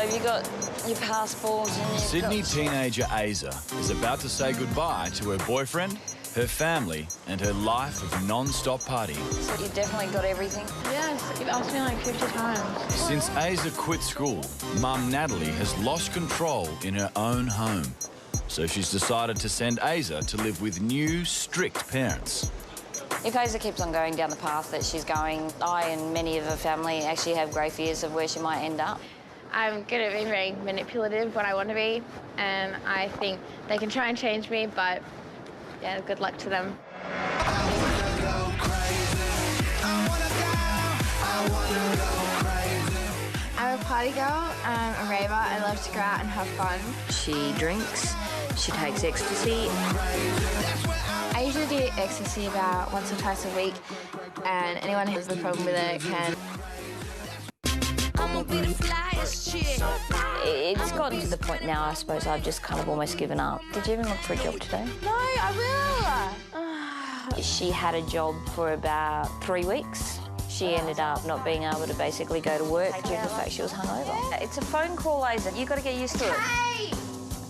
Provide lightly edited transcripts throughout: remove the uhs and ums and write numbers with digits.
have you got your passports and Sydney teenager Aza is about to say goodbye to her boyfriend, her family and her life of non-stop partying. So you definitely got everything? Yes, you've asked me like 50 times. Since Aza quit school, Mum Natalie has lost control in her own home. So she's decided to send Aza to live with new, strict parents. If Aza keeps on going down the path that she's going, I and many of her family actually have grey fears of where she might end up. I'm good at being very manipulative when I want to be, and I think they can try and change me, but yeah, good luck to them. I'm a party girl, a raver. I love to go out and have fun. She drinks, she takes ecstasy. I usually do ecstasy about once or twice a week, and anyone who has the problem with it can. It's gotten to the point now, I suppose, I've just kind of almost given up. Did you even look for a job today? No, I will. She had a job for about 3 weeks. She ended up not being able to basically go to work due to the fact she was hungover. It's a phone call, Aza. You've got to get used to it. Hey!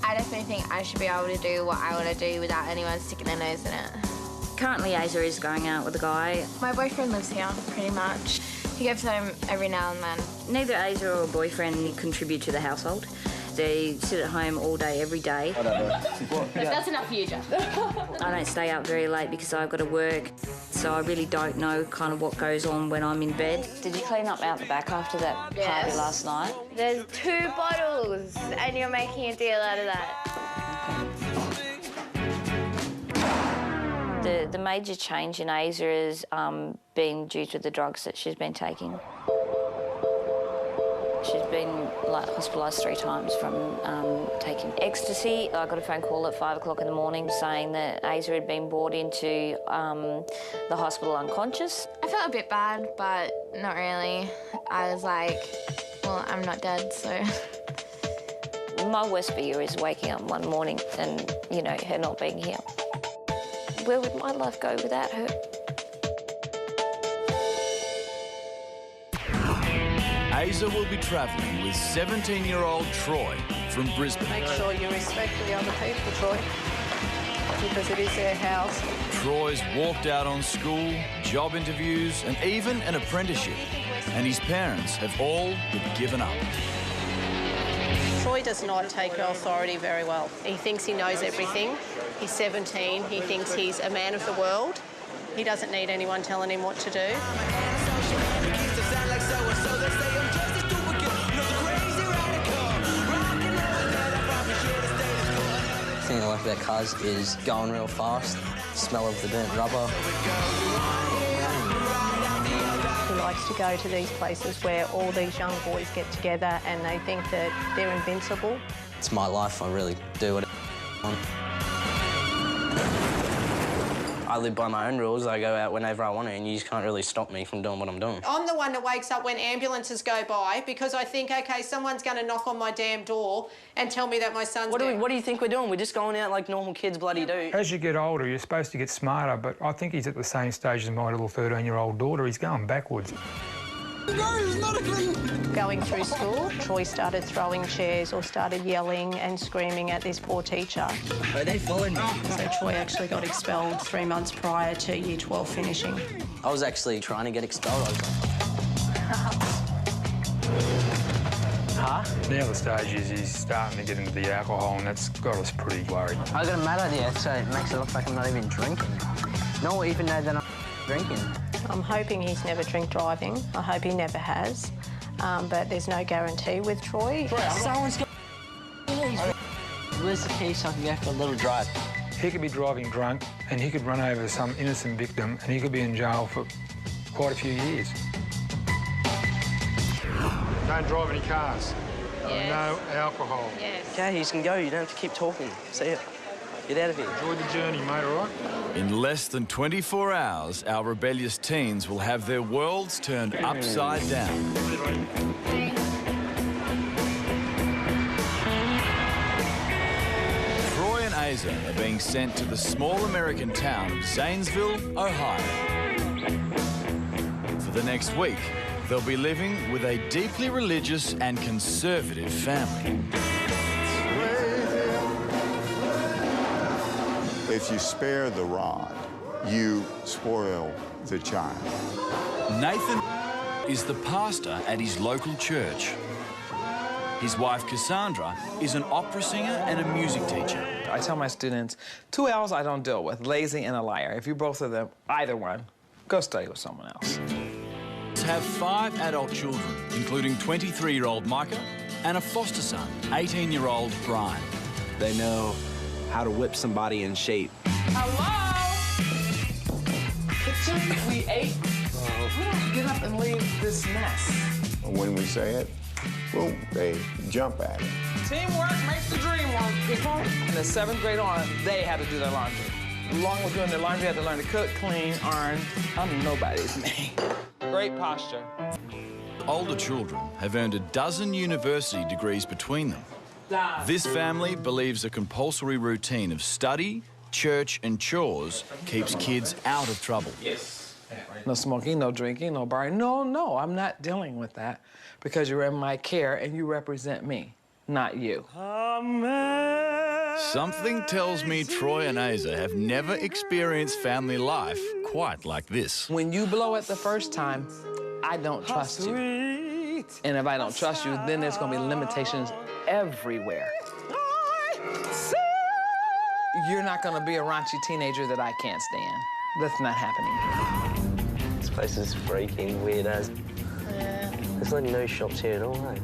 I definitely think I should be able to do what I want to do without anyone sticking their nose in it. Currently, Aza is going out with a guy. My boyfriend lives here, pretty much. He goes home every now and then. Neither Aza or her boyfriend contribute to the household. They sit at home all day, every day. That's enough for you, Jeff. I don't stay up very late because I've got to work, so I really don't know kind of what goes on when I'm in bed. Did you clean up out the back after that party last night? There's 2 bottles, and you're making a deal out of that. The major change in Aza has been due to the drugs that she's been taking. She's been hospitalised 3 times from taking ecstasy. I got a phone call at 5 o'clock in the morning saying that Aza had been brought into the hospital unconscious. I felt a bit bad, but not really. I was like, well, I'm not dead, so... My worst fear is waking up one morning and, you know, her not being here. Where would my life go without her? Aza will be travelling with 17-year-old Troy from Brisbane. Make sure you respect the other people, Troy, because it is their house. Troy's walked out on school, job interviews and even an apprenticeship. And his parents have all but given up. Troy does not take authority very well. He thinks he knows everything. He's 17. He thinks he's a man of the world. He doesn't need anyone telling him what to do. The thing I like about cars is going real fast, smell of the burnt rubber. He likes to go to these places where all these young boys get together and they think that they're invincible. It's my life, I really do what I want. I live by my own rules. I go out whenever I want to, and you just can't really stop me from doing what I'm doing. I'm the one that wakes up when ambulances go by because I think, OK, someone's going to knock on my damn door and tell me that my son's dead. What do you think we're doing? We're just going out like normal kids bloody do. As you get older, you're supposed to get smarter, but I think he's at the same stage as my little 13-year-old daughter. He's going backwards. Going through school, Troy started throwing chairs or started yelling and screaming at this poor teacher. Are they following me? So Troy actually got expelled 3 months prior to Year 12 finishing. I was actually trying to get expelled. Huh? Now the stage is he's starting to get into the alcohol, and that's got us pretty worried. I got a mad idea, so it makes it look like I'm not even drinking. No one even know that I'm drinking. I'm hoping he's never drink driving. I hope he never has. But there's no guarantee with Troy. Someone's got... Where's the key so I can go for a little drive? He could be driving drunk, and he could run over some innocent victim, and he could be in jail for quite a few years. Don't drive any cars. Yes. No alcohol. Yes. Okay, you can go. You don't have to keep talking. See ya. Get out of here. Enjoy the journey, mate, all right? In less than 24 hours, our rebellious teens will have their worlds turned upside down. Troy and Aza are being sent to the small American town of Zanesville, Ohio. For the next week, They'll be living with a deeply religious and conservative family. If you spare the rod, you spoil the child. Nathan is the pastor at his local church. His wife, Cassandra, is an opera singer and a music teacher. I tell my students, 2 L's I don't deal with, lazy and a liar. If you both of them, either one, go study with someone else. Have 5 adult children, including 23-year-old Micah and a foster son, 18-year-old Brian. They know how to whip somebody in shape. Hello? Kitchen, we ate. We don't get up and leave this mess. When we say it, boom, they jump at it. Teamwork makes the dream work, people. In the 7th grade on, they had to do their laundry. Along with doing their laundry, they had to learn to cook, clean, iron. I'm nobody's man. Great posture. Older children have earned a dozen university degrees between them. This family believes a compulsory routine of study, church and chores keeps kids out of trouble. Yes. No smoking, no drinking, no bar. No, I'm not dealing with that because you're in my care and you represent me, not you. Something tells me Troy and Asa have never experienced family life quite like this. When you blow it the first time, I don't trust you. And if I don't trust you, then there's gonna be limitations everywhere. You're not gonna be a raunchy teenager that I can't stand. That's not happening. This place is freaking weird as. Yeah. There's like no shops here at all, eh?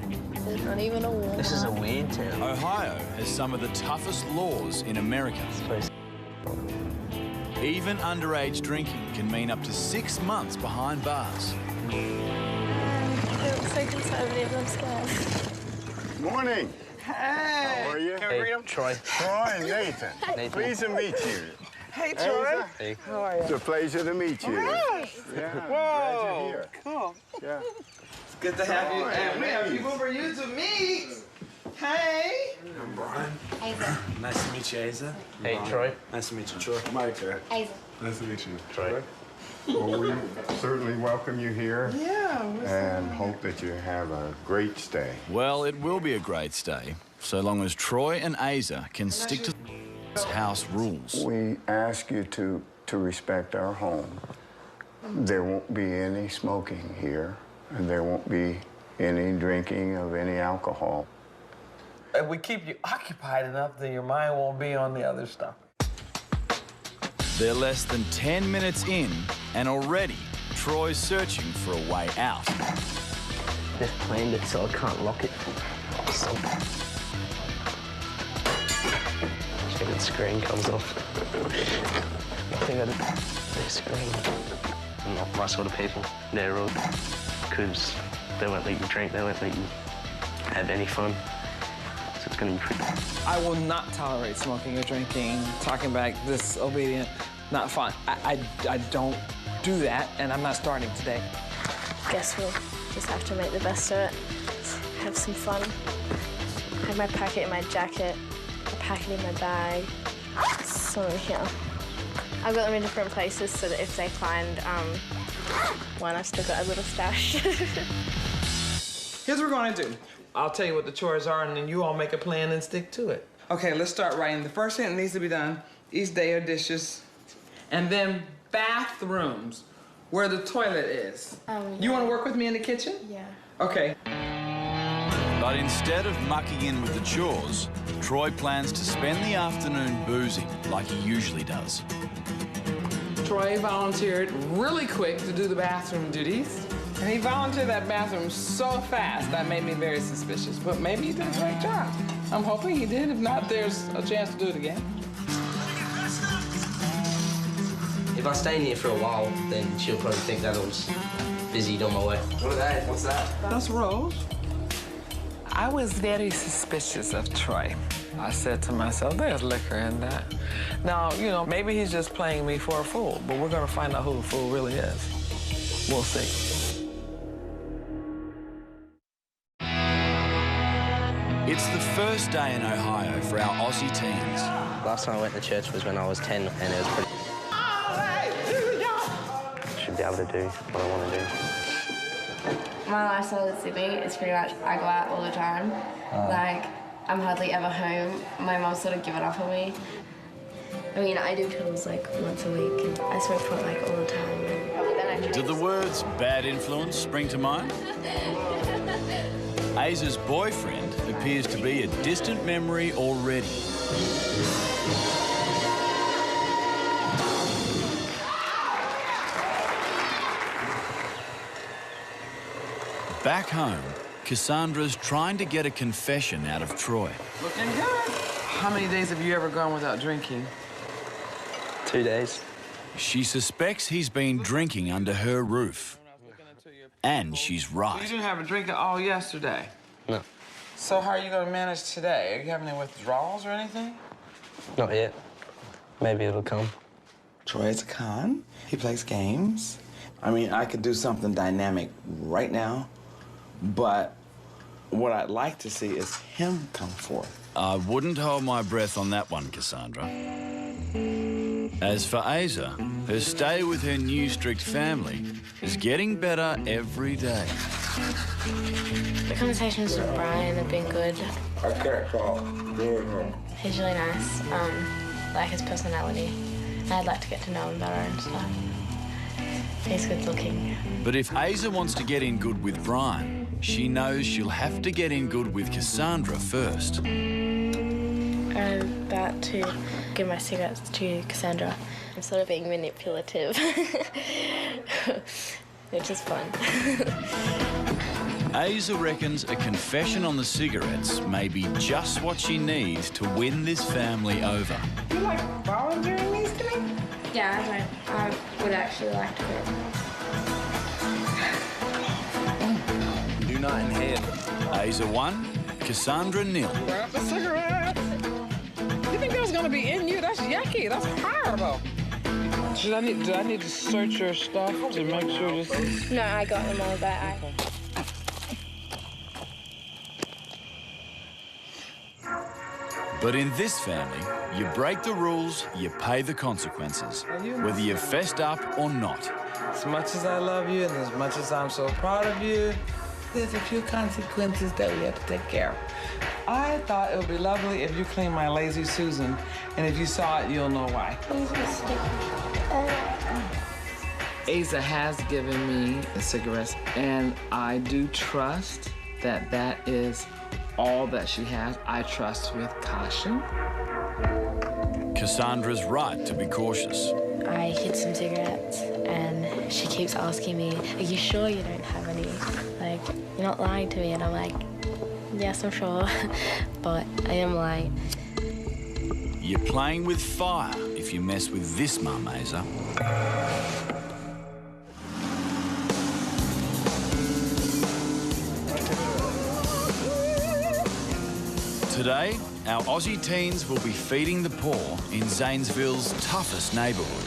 There's not even a Walmart. This is a weird town. Ohio has some of the toughest laws in America. This place. Even underage drinking can mean up to 6 months behind bars. It looks so conservative, I'm scared. Morning. Hey! How are you? Can we greet him? Troy. Troy and Nathan. Nathan. Pleased to meet you. Hey, Troy. Hey. How are you? It's a pleasure to meet you. Yeah, glad you're here. Cool. Yeah. It's good to have you. And we have people for you to meet. Hey. I'm Brian. Asa. Nice to meet you, Asa. Hey, Troy. Nice to meet you, Troy. Micah. Asa. Nice to meet you. Troy. Well, we certainly welcome you here Yeah. and hope that you have a great stay. Well, it will be a great stay, so long as Troy and Asa can stick to house rules. We ask you to respect our home. There won't be any smoking here, and there won't be any drinking of any alcohol. If we keep you occupied enough, then your mind won't be on the other stuff. They're less than 10 minutes in, and already Troy's searching for a way out. They've planned it so I can't lock it. So... Check the screen comes off. I think I did the screen. I'm not my sort of people. They're all because they won't let you drink, they won't let you have any fun. So it's gonna be pretty. I will not tolerate smoking or drinking, talking back, disobedient, not fun. I don't do that, and I'm not starting today. Guess we'll just have to make the best of it. Have some fun. Have my packet in my jacket, a packet in my bag, some in here. I've got them in different places so that if they find one, I've still got a little stash. Here's what we're gonna do. I'll tell you what the chores are, and then you all make a plan and stick to it. Okay, let's start writing. The first thing that needs to be done each day are dishes. And then bathrooms, where the toilet is. You wanna work with me in the kitchen? Yeah. Okay. But instead of mucking in with the chores, Troy plans to spend the afternoon boozing like he usually does. Troy volunteered really quick to do the bathroom duties. And he volunteered that bathroom so fast that made me very suspicious. But maybe he did a great job. I'm hoping he did. If not, there's a chance to do it again. If I stay in here for a while, then she'll probably think that I was busied on my way. What are they? What's that? That's Rose. I was very suspicious of Troy. I said to myself, there's liquor in that. Now, you know, maybe he's just playing me for a fool, but we're gonna find out who the fool really is. We'll see. It's the first day in Ohio for our Aussie teens. Last time I went to church was when I was 10, and it was pretty... Should be able to do what I want to do. My lifestyle in Sydney is pretty much I go out all the time. Like, I'm hardly ever home. My mom's sort of given up on me. I mean, I do pills like once a week, and I smoke pot like all the time. And Do the words bad influence spring to mind? Aza's boyfriend appears to be a distant memory already. Back home, Cassandra's trying to get a confession out of Troy. Looking good. How many days have you ever gone without drinking? 2 days. She suspects he's been drinking under her roof. And she's You right. didn't have a drink at all yesterday? No, So how are you going to manage today? Are you having any withdrawals or anything? not yet. Maybe it'll come. Troy's a con. He plays games. I mean, I could do something dynamic right now, but what I'd like to see is him come forth. I wouldn't hold my breath on that one, Cassandra. As for Aza, her stay with her new strict family is getting better every day. the conversations with Brian have been good. I can't talk. He's really nice. Like his personality. I'd like to get to know him better and stuff. He's good looking. But if Aza wants to get in good with Brian, she knows she'll have to get in good with Cassandra first. I'm about to give my cigarettes to Cassandra. I'm sort of being manipulative, which is fun. Aza reckons a confession on the cigarettes may be just what she needs to win this family over. You like volunteering these to me? Yeah, I would actually like to quit. Do not inhale. Aza 1, Cassandra 0. Grab the cigarette. You think that was going to be in you? That's yucky. That's horrible. Do I need to search your stuff to make sure this is... No, I got them all back. But in this family, you break the rules, you pay the consequences, whether you've fessed up or not. As much as I love you and as much as I'm so proud of you, there's a few consequences that we have to take care of. I thought it would be lovely if you cleaned my Lazy Susan, and if you saw it, you'll know why. Aza has given me the cigarettes, and I do trust that that is all that she has. I trust with caution. Cassandra's right to be cautious. I hid some cigarettes, and she keeps asking me, "Are you sure you don't have any? Like, you're not lying to me?" And I'm like, "Yes, I'm sure," but I am lying. You're playing with fire if you mess with this mum, Aza. Today, our Aussie teens will be feeding the poor in Zanesville's toughest neighbourhood.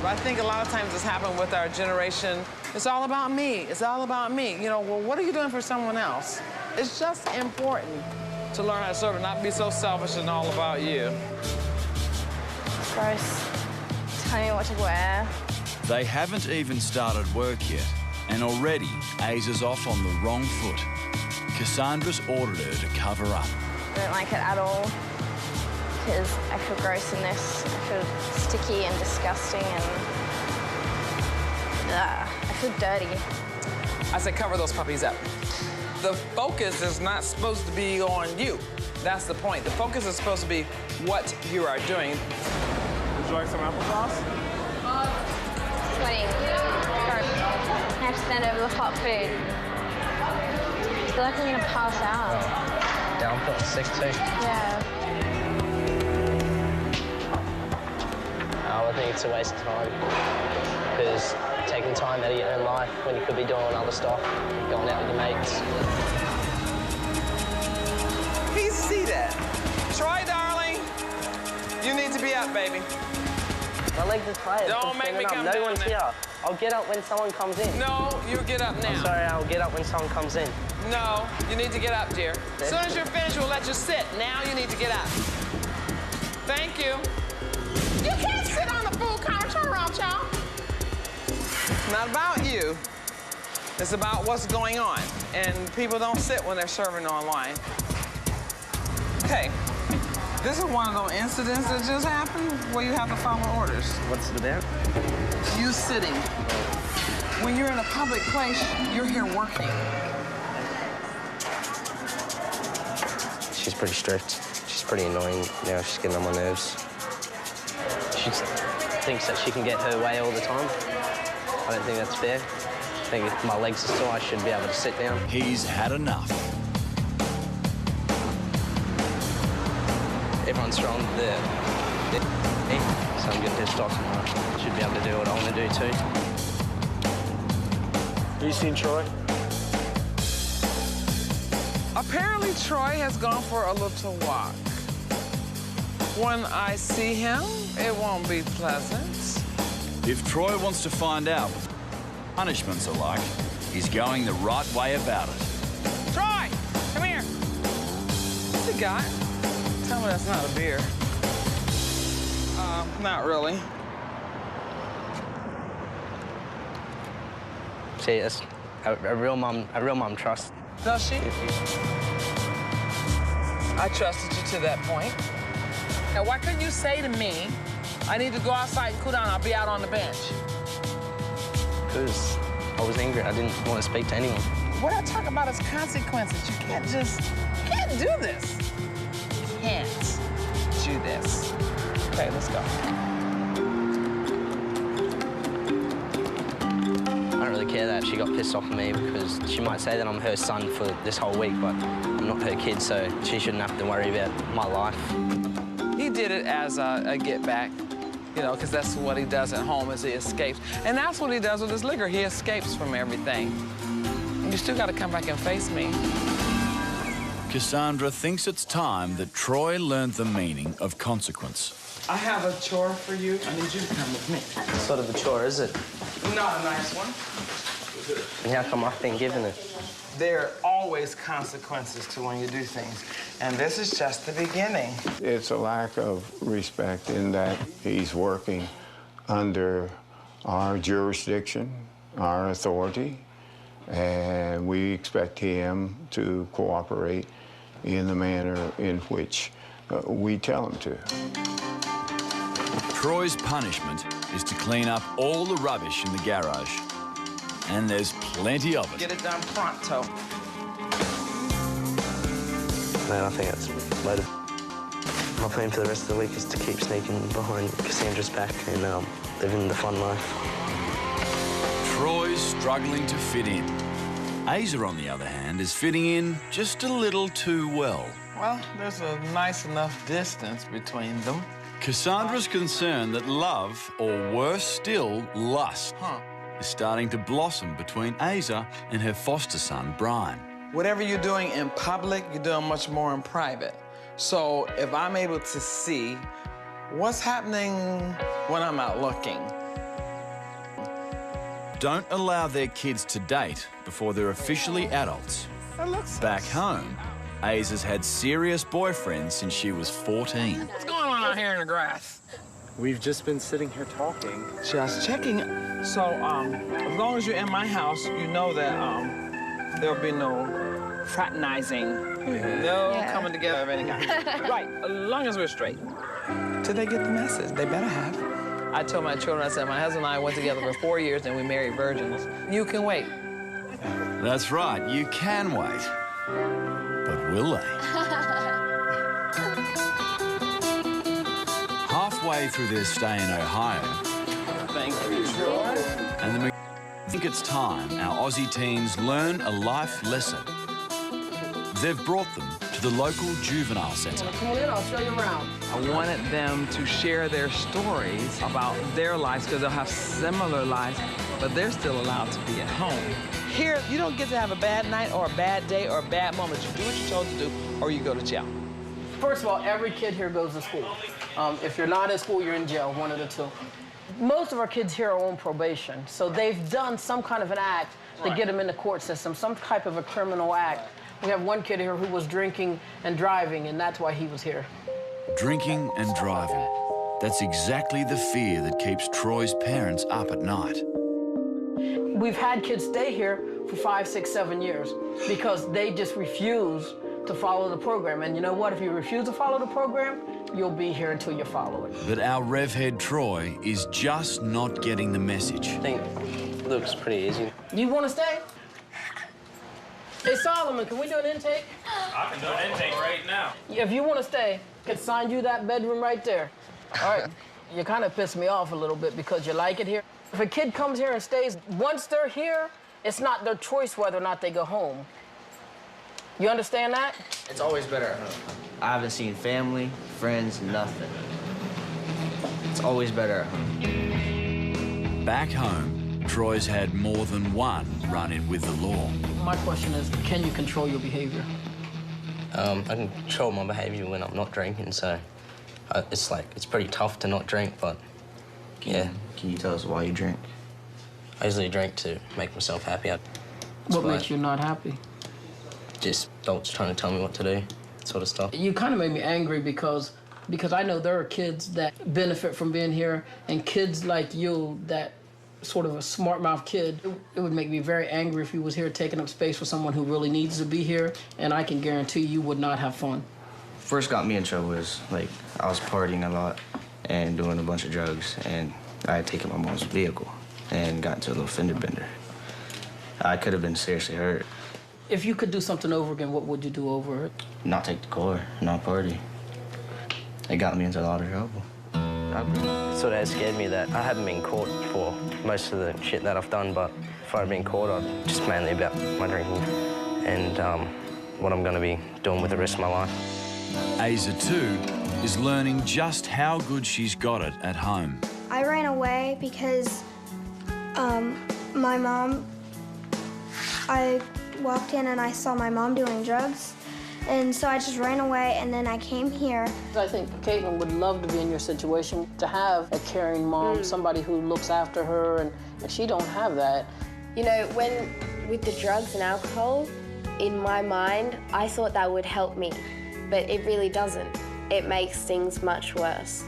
But I think a lot of times it's happened with our generation. It's all about me. It's all about me. You know, well, what are you doing for someone else? It's just important to learn how to sort of not be so selfish and all about you. Gross. Tell me what to wear. They haven't even started work yet, and already Aza's off on the wrong foot. Cassandra's ordered her to cover up. I don't like it at all because I feel gross in this. I feel sticky and disgusting and I feel dirty. I said cover those puppies up. The focus is not supposed to be on you. That's the point. The focus is supposed to be what you are doing. Would you like some applesauce? Sweating. I have to stand over the hot food. I feel like I'm gonna pass out. Down, feeling sick too. Yeah. I think it's a waste of time because taking time out of your own life when you could be doing other stuff, going out with your mates. Please see that. Troy, darling, you need to be up, baby. My legs are tired. Don't make me come No down one's there. here. I'll get up when someone comes in. No, you get up now. I'm sorry, I'll get up when someone comes in. No, you need to get up, dear. As soon as you're finished, we'll let you sit. Now you need to get up. Thank you. You can't sit on the food counter. Turn around, child. It's not about you. It's about what's going on, and people don't sit when they're serving online. Okay, this is one of those incidents that just happened where you have to follow orders. What's it about? You sitting. When you're in a public place, you're here working. She's pretty strict. She's pretty annoying now. She's getting on my nerves. She thinks that she can get her way all the time. I don't think that's fair. I think if my legs are sore, I should be able to sit down. He's had enough. Everyone's strong there. So I'm getting pissed off and I should be able to do what I want to do too. Have you seen Troy? Apparently, Troy has gone for a little walk. When I see him, it won't be pleasant. If Troy wants to find out what punishments are like, he's going the right way about it. Troy, come here. What's he got? Tell me that's not a beer. Not really. See, it's a real mum trusts. Does she? I trusted you to that point. Now, why couldn't you say to me, I need to go outside and cool down, I'll be out on the bench? Because I was angry. I didn't want to speak to anyone. What I talk about is consequences. You can't do this. Can't do this. Okay, let's go. I don't really care that she got pissed off at me because she might say that I'm her son for this whole week, but I'm not her kid, so she shouldn't have to worry about my life. He did it as a get back, you know, because that's what he does at home is he escapes. And that's what he does with his liquor. He escapes from everything. You still got to come back and face me. Cassandra thinks it's time that Troy learned the meaning of consequence. I have a chore for you. I need you to come with me. What sort of a chore is it? Not a nice one. And how come I've been given it? There are always consequences to when you do things, and this is just the beginning. It's a lack of respect in that he's working under our jurisdiction, our authority, and we expect him to cooperate in the manner in which we tell him to. Troy's punishment is to clean up all the rubbish in the garage. And there's plenty of it. Get it done pronto. Man, I think that's loaded. My plan for the rest of the week is to keep sneaking behind Cassandra's back and living the fun life. Troy's struggling to fit in. Asa, on the other hand, is fitting in just a little too well. Well, there's a nice enough distance between them. Cassandra's concerned that love, or worse still, lust, is starting to blossom between Asa and her foster son, Brian. Whatever you're doing in public, you're doing much more in private. So if I'm able to see what's happening when I'm out looking. Don't allow their kids to date before they're officially adults. Back home, Asa's had serious boyfriends since she was 14. What's going on out here in the grass? We've just been sitting here talking. Just checking. So, as long as you're in my house, you know that there'll be no fraternizing, no coming together of any kind. Right, as long as we're straight. Till they get the message, they better have. I told my children, I said, my husband and I went together for 4 years and we married virgins. You can wait. That's right, you can wait. But will they? Halfway through their stay in Ohio, Thank you, George. and the think it's time our Aussie teens learn a life lesson. They've brought them to the local juvenile centre. Come on in, I'll show you around. I wanted them to share their stories about their lives because they'll have similar lives, but they're still allowed to be at home. Here, you don't get to have a bad night or a bad day or a bad moment. You do what you're told to do or you go to jail. First of all, every kid here goes to school. If you're not in school, you're in jail, one of the two. Most of our kids here are on probation, so they've done some kind of an act to get them in the court system, some type of a criminal act. We have one kid here who was drinking and driving, and that's why he was here. Drinking and driving. That's exactly the fear that keeps Troy's parents up at night. We've had kids stay here for 5, 6, 7 years because they just refuse to follow the program. And you know what? If you refuse to follow the program, you'll be here until you follow it. But our rev head Troy is just not getting the message. I think it looks pretty easy. You want to stay? Hey, Solomon, can we do an intake? I can do an intake right now. If you want to stay, I can sign you that bedroom right there. All right. You kind of pissed me off a little bit because you like it here. If a kid comes here and stays, once they're here, it's not their choice whether or not they go home. You understand that? It's always better at home. I haven't seen family, friends, nothing. It's always better at home. Back home, Troy's had more than one run-in with the law. My question is, can you control your behavior? I can control my behaviour when I'm not drinking, so it's pretty tough to not drink, but yeah. Can you tell us why you drink? I usually drink to make myself happy. What makes you not happy? Just adults trying to tell me what to do, sort of stuff. You kind of made me angry because I know there are kids that benefit from being here, and kids like you that sort of a smart mouth kid. It would make me very angry if you was here taking up space for someone who really needs to be here, and I can guarantee you would not have fun. First got me in trouble was, like, I was partying a lot and doing a bunch of drugs, and I had taken my mom's vehicle and got into a little fender bender. I could have been seriously hurt. If you could do something over again, what would you do over it? Not take the car, not party. It got me into a lot of trouble. It sort of scared me that I haven't been caught for most of the shit that I've done, but if I'd been caught, I'd just mainly about my drinking and what I'm going to be doing with the rest of my life. Asa, too, is learning just how good she's got it at home. I ran away because my mom, I walked in and I saw my mom doing drugs. And so I just ran away, and then I came here. I think Caitlin would love to be in your situation, to have a caring mom, somebody who looks after her, and she don't have that. You know, with the drugs and alcohol, in my mind, I thought that would help me, but it really doesn't. It makes things much worse.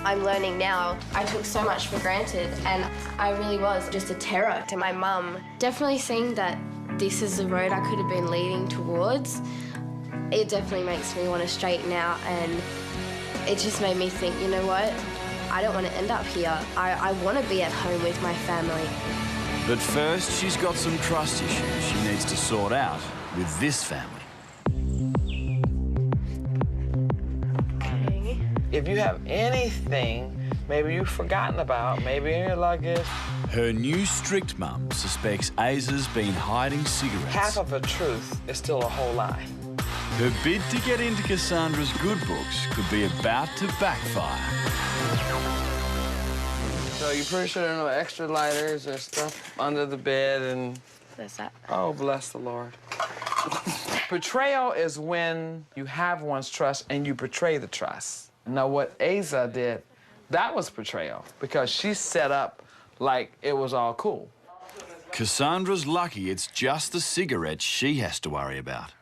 I'm learning now. I took so much for granted, and I really was just a terror to my mum. Definitely seeing that this is the road I could have been leading towards, it definitely makes me want to straighten out, and it just made me think, you know what? I don't want to end up here. I want to be at home with my family. But first, she's got some trust issues she needs to sort out with this family. Okay. If you have anything maybe you've forgotten about, maybe in your luggage. Her new strict mum suspects Asa's been hiding cigarettes. Half of a truth is still a whole lie. Her bid to get into Cassandra's good books could be about to backfire. So you're pretty sure there are no extra lighters or stuff under the bed and... What's that? Oh, bless the Lord. Betrayal is when you have one's trust and you betray the trust. Now, what Asa did, that was betrayal because she set up like it was all cool. Cassandra's lucky it's just the cigarettes she has to worry about.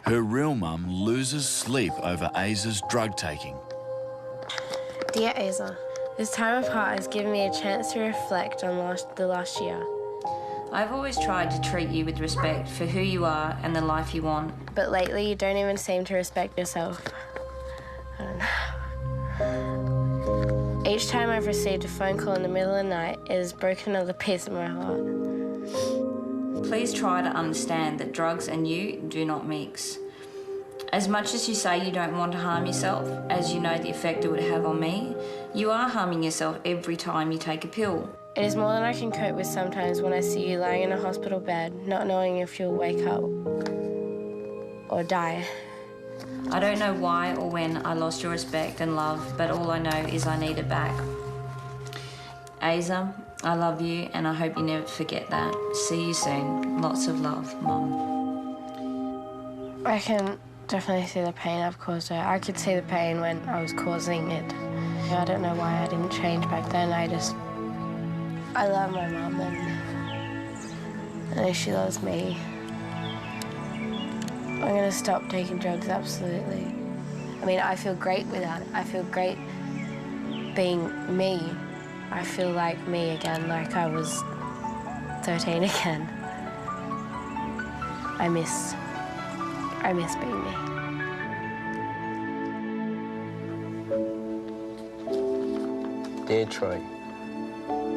Her real mum loses sleep over Asa's drug taking. Dear Asa, this time apart has given me a chance to reflect on the last year. I've always tried to treat you with respect for who you are and the life you want. But lately, you don't even seem to respect yourself. Each time I've received a phone call in the middle of the night, it has broken another piece of my heart. Please try to understand that drugs and you do not mix. As much as you say you don't want to harm yourself, as you know the effect it would have on me, you are harming yourself every time you take a pill. It is more than I can cope with sometimes when I see you lying in a hospital bed, not knowing if you'll wake up or die. I don't know why or when I lost your respect and love, but all I know is I need it back. Asa, I love you and I hope you never forget that. See you soon. Lots of love, Mum. I can definitely see the pain I've caused her. I could see the pain when I was causing it. I don't know why I didn't change back then. I love my mum and I know she loves me. I'm gonna stop taking drugs, absolutely. I mean, I feel great without it. I feel great being me. I feel like me again, like I was 13 again. I miss being me. Dear Troy,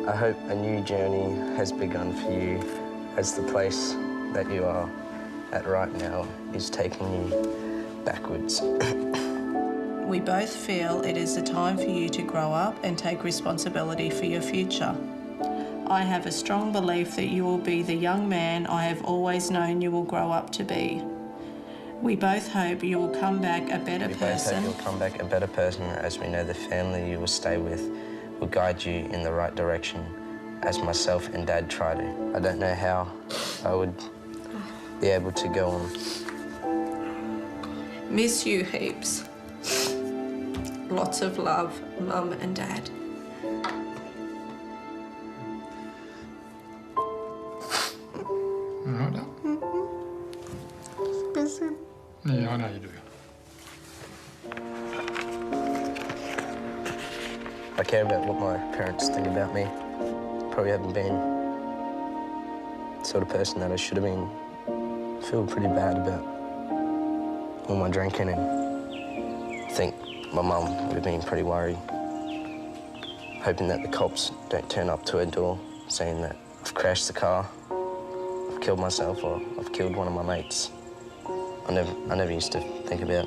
I hope a new journey has begun for you as the place that you are at right now is taking you backwards. We both feel it is the time for you to grow up and take responsibility for your future. I have a strong belief that you will be the young man I have always known you will grow up to be. We both hope you will come back a better person. We both hope you'll come back a better person, as we know the family you will stay with will guide you in the right direction, as myself and Dad try to. I don't know how I would be able to go on. Miss you heaps. Lots of love, Mum and Dad. Hold on. Yeah, I know you do. I care about what my parents think about me. Probably haven't been the sort of person that I should have been. I feel pretty bad about all my drinking, and I think my mum would have been pretty worried, hoping that the cops don't turn up to her door saying that I've crashed the car, I've killed myself, or I've killed one of my mates. I never used to think about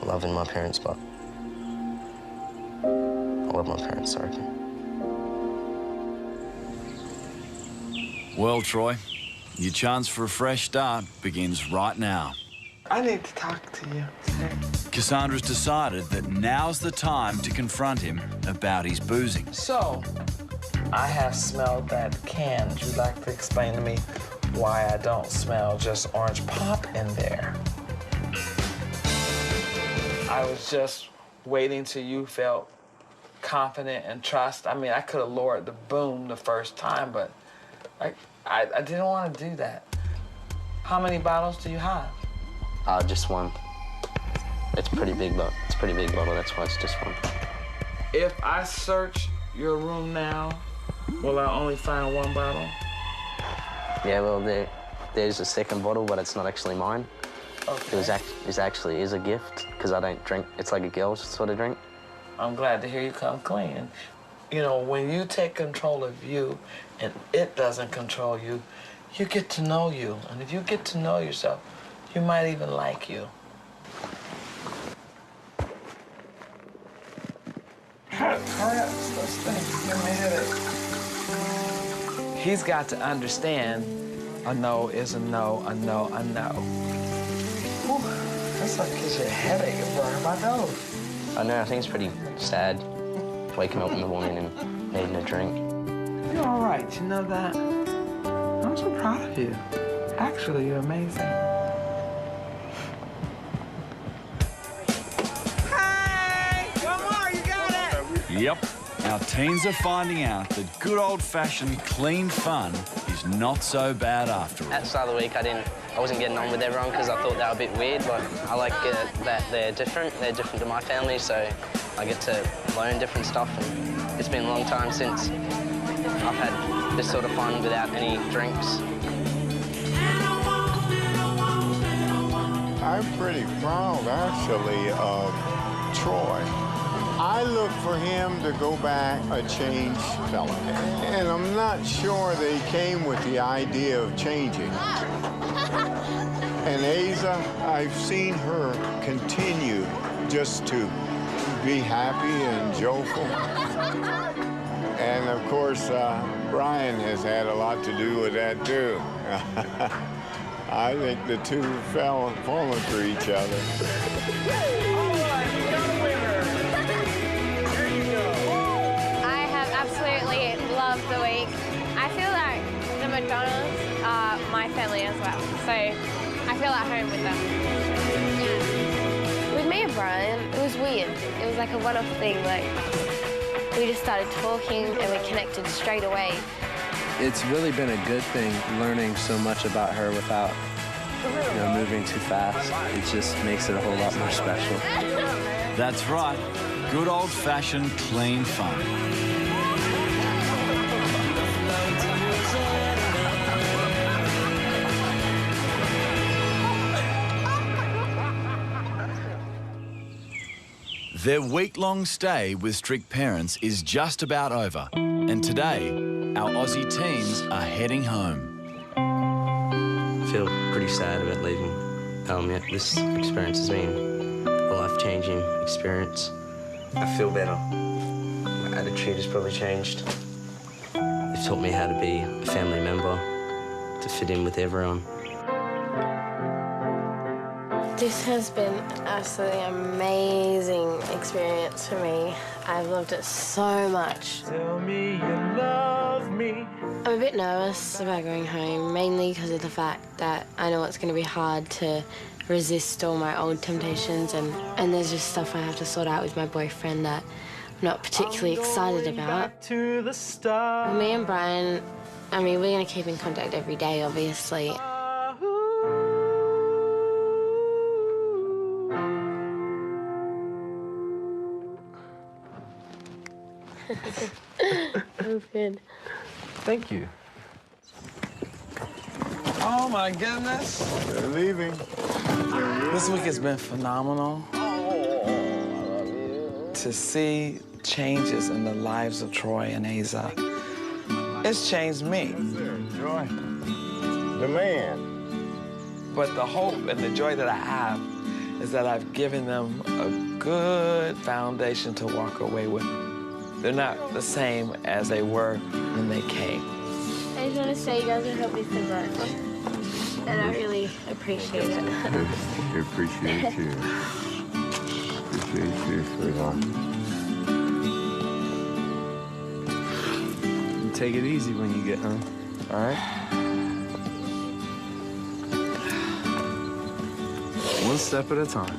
loving my parents, but I love my parents, sorry. Well, Troy, your chance for a fresh start begins right now. I need to talk to you. Cassandra's decided that now's the time to confront him about his boozing. So, I have smelled that can. Would you like to explain to me why I don't smell just orange pop in there? I was just waiting till you felt confident and trust. I mean, I could have lowered the boom the first time, but I didn't want to do that. How many bottles do you have? Just one. It's a pretty big bottle. It's a pretty big bottle, that's why it's just one. If I search your room now, will I only find one bottle? Yeah, well, there's a second bottle, but it's not actually mine. Okay. It actually is a gift, because I don't drink. It's like a girl's sort of drink. I'm glad to hear you come clean. You know, when you take control of you and it doesn't control you, you get to know you. And if you get to know yourself, you might even like you. Hurry up, let's think. Give me a headache. He's got to understand a no is a no, a no, a no. Whew, that's like gives you a headache and burning my nose. I know, I think it's pretty sad waking up in the morning and needing a drink. You're all right, you know that? I'm so proud of you. Actually, you're amazing. Hey, come on, you got it! Yep, our teens are finding out that good old-fashioned clean fun is not so bad after all. At the start of the week, I wasn't getting on with everyone because I thought they were a bit weird, but I like that they're different. They're different to my family, so I get to learn different stuff. And it's been a long time since I've had this sort of fun without any drinks. I'm pretty proud, actually, of Troy. I look for him to go back a changed fella. And I'm not sure they came with the idea of changing. And Asa, I've seen her continue just to be happy and joyful. And of course, Brian has had a lot to do with that too. I think the two fallen for each other. I have absolutely loved the week. I feel like the McDonald's are my family as well, so I feel at home with them. With me and Brian, it was weird. It was like a one-off thing. Like, we just started talking and we connected straight away. It's really been a good thing learning so much about her without, moving too fast. It just makes it a whole lot more special. That's right, good old-fashioned clean fun. Their week-long stay with strict parents is just about over, and today, our Aussie teens are heading home. I feel pretty sad about leaving. Yeah, this experience has been a life-changing experience. I feel better. My attitude has probably changed. They've taught me how to be a family member, to fit in with everyone. This has been an absolutely amazing experience for me. I've loved it so much. Tell me you love me. I'm a bit nervous about going home, mainly because of the fact that I know it's going to be hard to resist all my old temptations, and there's just stuff I have to sort out with my boyfriend that I'm not particularly excited about. To the start. Me and Brian, I mean, we're going to keep in contact every day, obviously. Oh, good. Thank you. Oh my goodness. They're leaving. This week has been phenomenal. To see changes in the lives of Troy and Aza. It's changed me. Troy, the man. But the hope and the joy that I have is that I've given them a good foundation to walk away with. They're not the same as they were when they came. I just want to say you guys have helped me so much, and I really appreciate it. We appreciate you. Appreciate you, sweetheart. You take it easy when you get home, all right? One step at a time.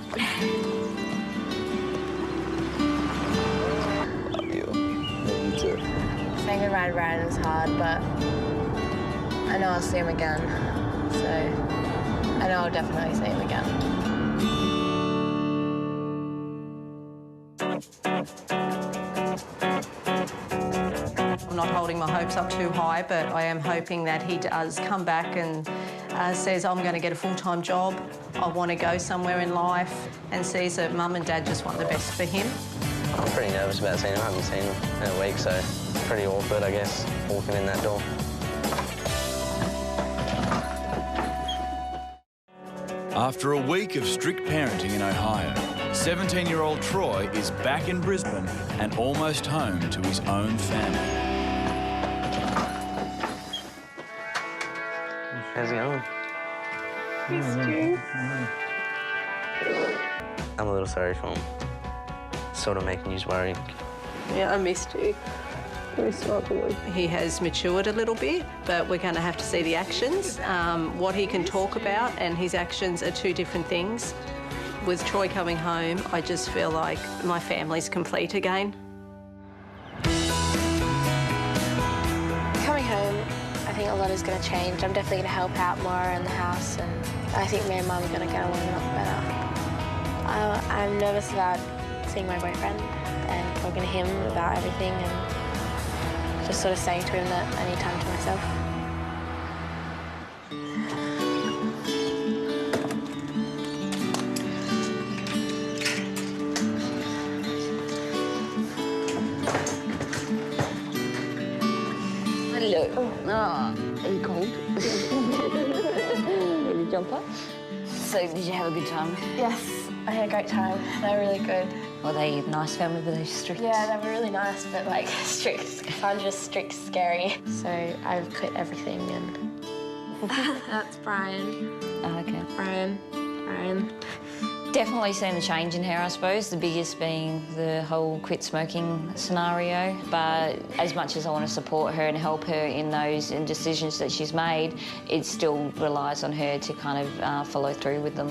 Saying goodbye to Brian was hard, but I know I'll see him again. So I know I'll definitely see him again. I'm not holding my hopes up too high, but I am hoping that he does come back and says, I'm going to get a full-time job, I want to go somewhere in life, and sees that Mum and Dad just want the best for him. I'm pretty nervous about seeing him. I haven't seen him in a week, so it's pretty awkward, I guess, walking in that door. After a week of strict parenting in Ohio, 17-year-old Troy is back in Brisbane and almost home to his own family. How's it going? Missed you. I'm a little sorry for him. Sort of making you worry. Yeah, I missed you. He has matured a little bit, but we're going to have to see the actions. What he can talk about and his actions are two different things. With Troy coming home, I just feel like my family's complete again. Coming home, I think a lot is going to change. I'm definitely going to help out more in the house, and I think me and Mum are going to get along a lot better. I'm nervous about seeing my boyfriend and talking to him about everything, and just sort of saying to him that I need time to myself. Hello. Oh, are you cold? Need a jumper? So, did you have a good time? Yes, I had a great time. They were really good. Were they a nice family? Were they strict? Yeah, they were really nice, but like strict. Sandra's strict, scary. So I've quit everything and that's Brian. Oh, okay. Brian. Definitely seen the change in her, I suppose, the biggest being the whole quit smoking scenario. But as much as I want to support her and help her in those decisions that she's made, it still relies on her to kind of follow through with them.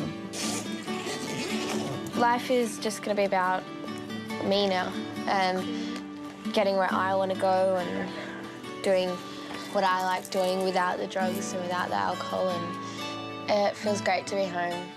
Life is just going to be about me now and getting where I want to go and doing what I like doing without the drugs and without the alcohol, and it feels great to be home.